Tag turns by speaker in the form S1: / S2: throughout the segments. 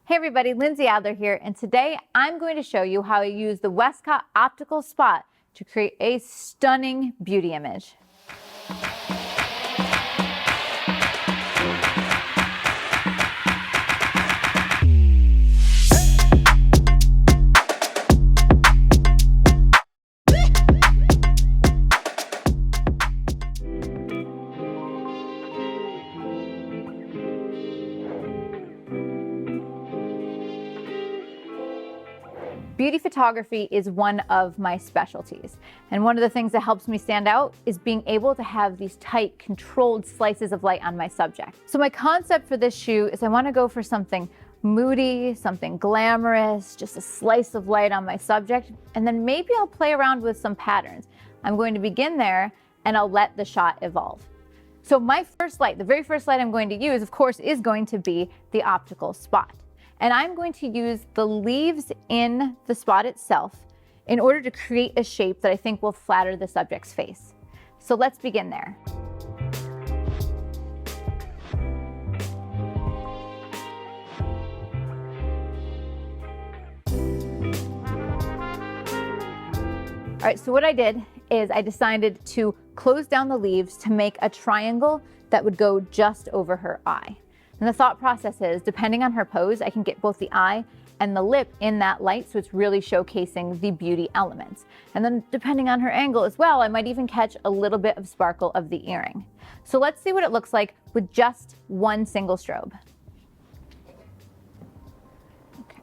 S1: Hey everybody, Lindsay Adler here, and today I'm going to show you how I use the Westcott Optical Spot to create a stunning beauty image. Beauty photography is one of my specialties, and one of the things that helps me stand out is being able to have these tight, controlled slices of light on my subject. So my concept for this shoot is I want to go for something moody, something glamorous, just a slice of light on my subject, and then maybe I'll play around with some patterns. I'm going to begin there, and I'll let the shot evolve. So my first light, the very first light I'm going to use, of course, is going to be the optical spot. And I'm going to use the leaves in the spot itself in order to create a shape that I think will flatter the subject's face. So let's begin there. All right, so what I did is I decided to close down the leaves to make a triangle that would go just over her eye. And the thought process is, depending on her pose, I can get both the eye and the lip in that light, so it's really showcasing the beauty elements. And then depending on her angle as well, I might even catch a little bit of sparkle of the earring. So let's see what it looks like with just one single strobe. Okay.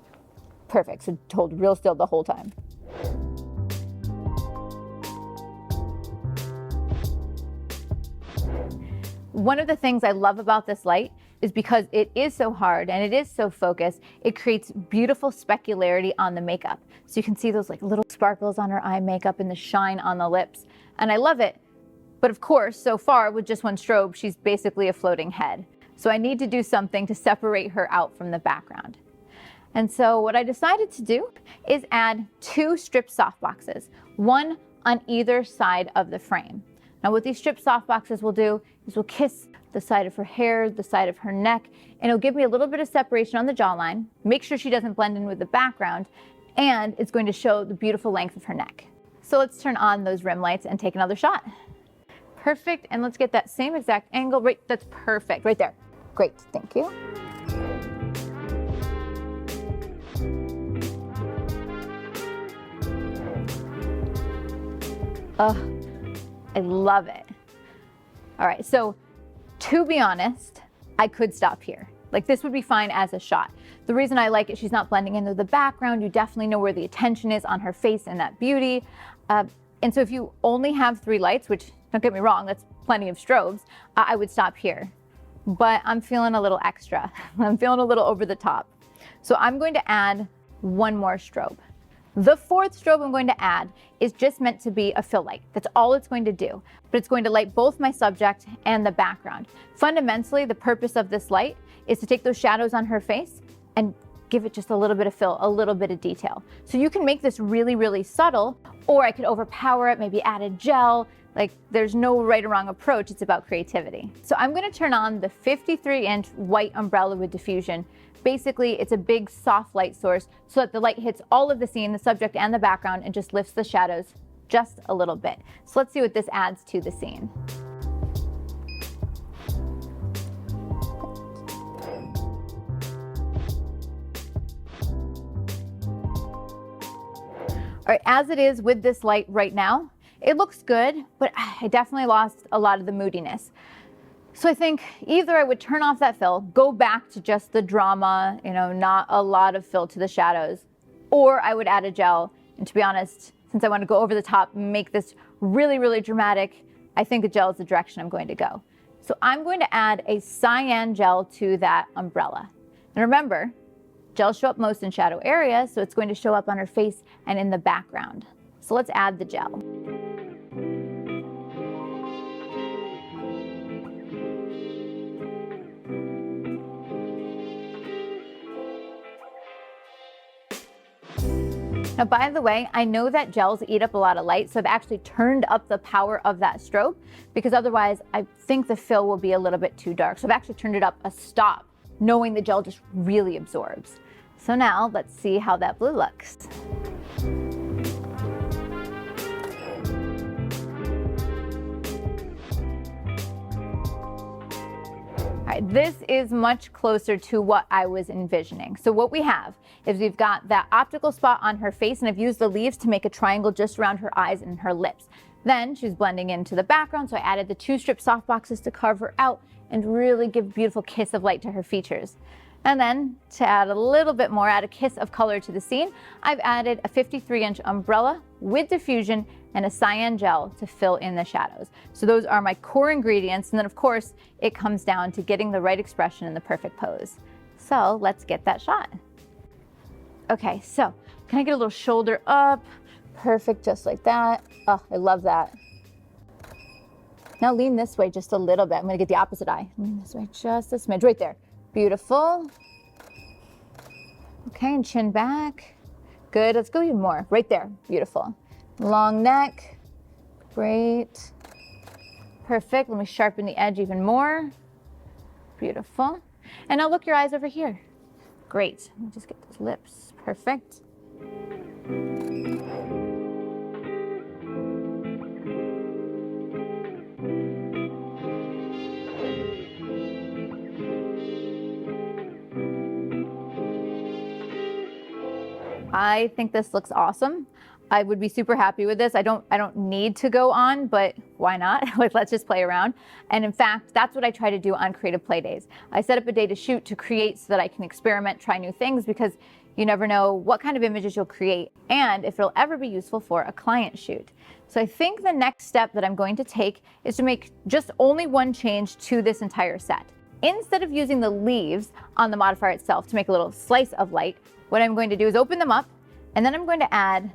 S1: Perfect, so hold real still the whole time. One of the things I love about this light is because it is so hard and it is so focused, it creates beautiful specularity on the makeup. So you can see those like little sparkles on her eye makeup and the shine on the lips. And I love it. But of course, so far with just one strobe, she's basically a floating head. So I need to do something to separate her out from the background. And so what I decided to do is add two strip softboxes, one on either side of the frame. Now what these strip softboxes will do is we'll kiss the side of her hair, the side of her neck, and it'll give me a little bit of separation on the jawline, make sure she doesn't blend in with the background, and it's going to show the beautiful length of her neck. So let's turn on those rim lights and take another shot. Perfect, and let's get that same exact angle, right, that's perfect, right there. Great, thank you. Oh, I love it. All right, so to be honest, I could stop here. Like this would be fine as a shot. The reason I like it, she's not blending into the background. You definitely know where the attention is on her face and that beauty. And so if you only have 3 lights, which don't get me wrong, that's plenty of strobes, I would stop here. But I'm feeling a little extra. I'm feeling a little over the top. So I'm going to add one more strobe. The 4th strobe I'm going to add is just meant to be a fill light. That's all it's going to do, but it's going to light both my subject and the background. Fundamentally, the purpose of this light is to take those shadows on her face and give it just a little bit of fill, a little bit of detail. So you can make this really, really subtle, or I could overpower it, maybe add a gel. Like there's no right or wrong approach, it's about creativity. So I'm gonna turn on the 53-inch white umbrella with diffusion. Basically, it's a big soft light source so that the light hits all of the scene, the subject and the background, and just lifts the shadows just a little bit. So let's see what this adds to the scene. All right, as it is with this light right now, it looks good, but I definitely lost a lot of the moodiness. So I think either I would turn off that fill, go back to just the drama, not a lot of fill to the shadows, or I would add a gel. And to be honest, since I want to go over the top, make this really, really dramatic, I think a gel is the direction I'm going to go. So I'm going to add a cyan gel to that umbrella. And remember, gels show up most in shadow areas, so it's going to show up on her face and in the background. So let's add the gel. Now, by the way, I know that gels eat up a lot of light, so I've actually turned up the power of that strobe because otherwise I think the fill will be a little bit too dark. So I've actually turned it up a stop knowing the gel just really absorbs. So now let's see how that blue looks. All right, this is much closer to what I was envisioning. So what we have is we've got that optical spot on her face, and I've used the leaves to make a triangle just around her eyes and her lips. Then she's blending into the background, so I added the 2-strip softboxes to carve her out and really give a beautiful kiss of light to her features. And then to add a little bit more, add a kiss of color to the scene, I've added a 53-inch umbrella with diffusion and a cyan gel to fill in the shadows. So those are my core ingredients. And then of course, it comes down to getting the right expression and the perfect pose. So let's get that shot. Okay, so can I get a little shoulder up? Perfect, just like that. Oh, I love that. Now lean this way just a little bit. I'm gonna get the opposite eye. Lean this way just a smidge, right there. Beautiful. Okay, and chin back. Good, let's go even more. Right there, beautiful. Long neck, great. Perfect, let me sharpen the edge even more. Beautiful. And now look your eyes over here. Great, let me just get those lips, perfect. I think this looks awesome. I would be super happy with this. I don't need to go on, but why not? Like, let's just play around. And in fact, that's what I try to do on Creative Play Days. I set up a day to shoot to create so that I can experiment, try new things, because you never know what kind of images you'll create and if it'll ever be useful for a client shoot. So I think the next step that I'm going to take is to make just only one change to this entire set. Instead of using the leaves on the modifier itself to make a little slice of light, what I'm going to do is open them up, and then I'm going to add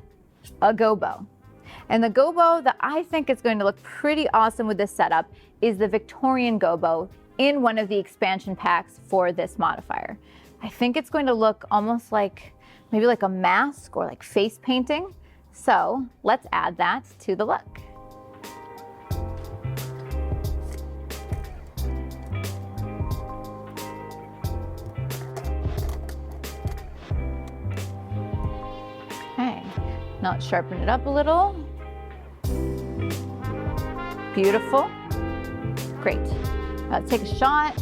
S1: a gobo. And the gobo that I think is going to look pretty awesome with this setup is the Victorian Gobo in one of the expansion packs for this modifier. I think it's going to look almost like, maybe like a mask or like face painting. So let's add that to the look. Now let's sharpen it up a little. Beautiful. Great. Let's take a shot.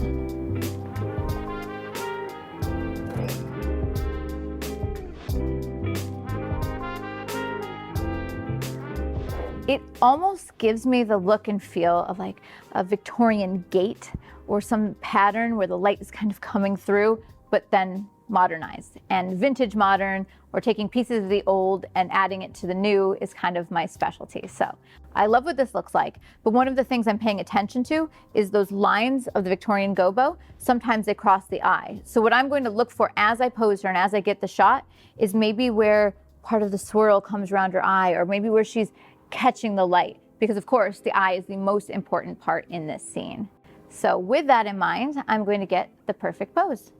S1: It almost gives me the look and feel of like a Victorian gate or some pattern where the light is kind of coming through, but then modernized. And vintage modern, or taking pieces of the old and adding it to the new, is kind of my specialty. So I love what this looks like, but one of the things I'm paying attention to is those lines of the Victorian Gobo. Sometimes they cross the eye. So what I'm going to look for as I pose her and as I get the shot is maybe where part of the swirl comes around her eye, or maybe where she's catching the light, because of course the eye is the most important part in this scene. So with that in mind, I'm going to get the perfect pose.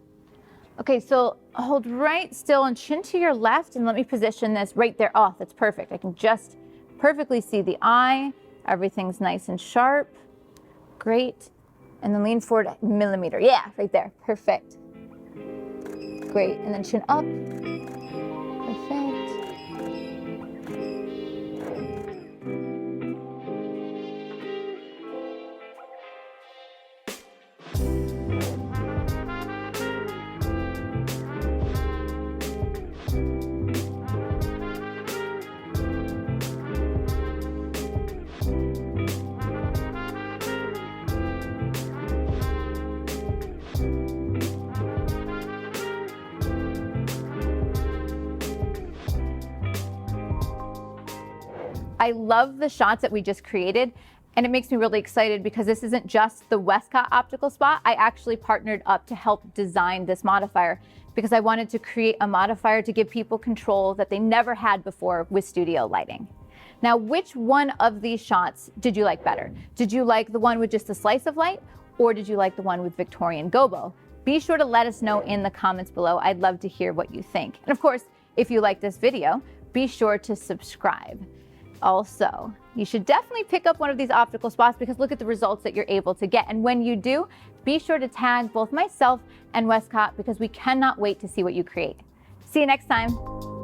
S1: Okay, so hold right still and chin to your left, and let me position this right there. Oh, that's perfect. I can just perfectly see the eye. Everything's nice and sharp. Great. And then lean forward a millimeter. Yeah, right there. Perfect. Great. And then chin up. Perfect. I love the shots that we just created, and it makes me really excited because this isn't just the Westcott Optical Spot. I actually partnered up to help design this modifier because I wanted to create a modifier to give people control that they never had before with studio lighting. Now, which one of these shots did you like better? Did you like the one with just a slice of light, or did you like the one with Victorian Gobo? Be sure to let us know in the comments below. I'd love to hear what you think. And of course, if you like this video, be sure to subscribe. Also, you should definitely pick up one of these optical spots because look at the results that you're able to get. And when you do, be sure to tag both myself and Westcott because we cannot wait to see what you create. See you next time.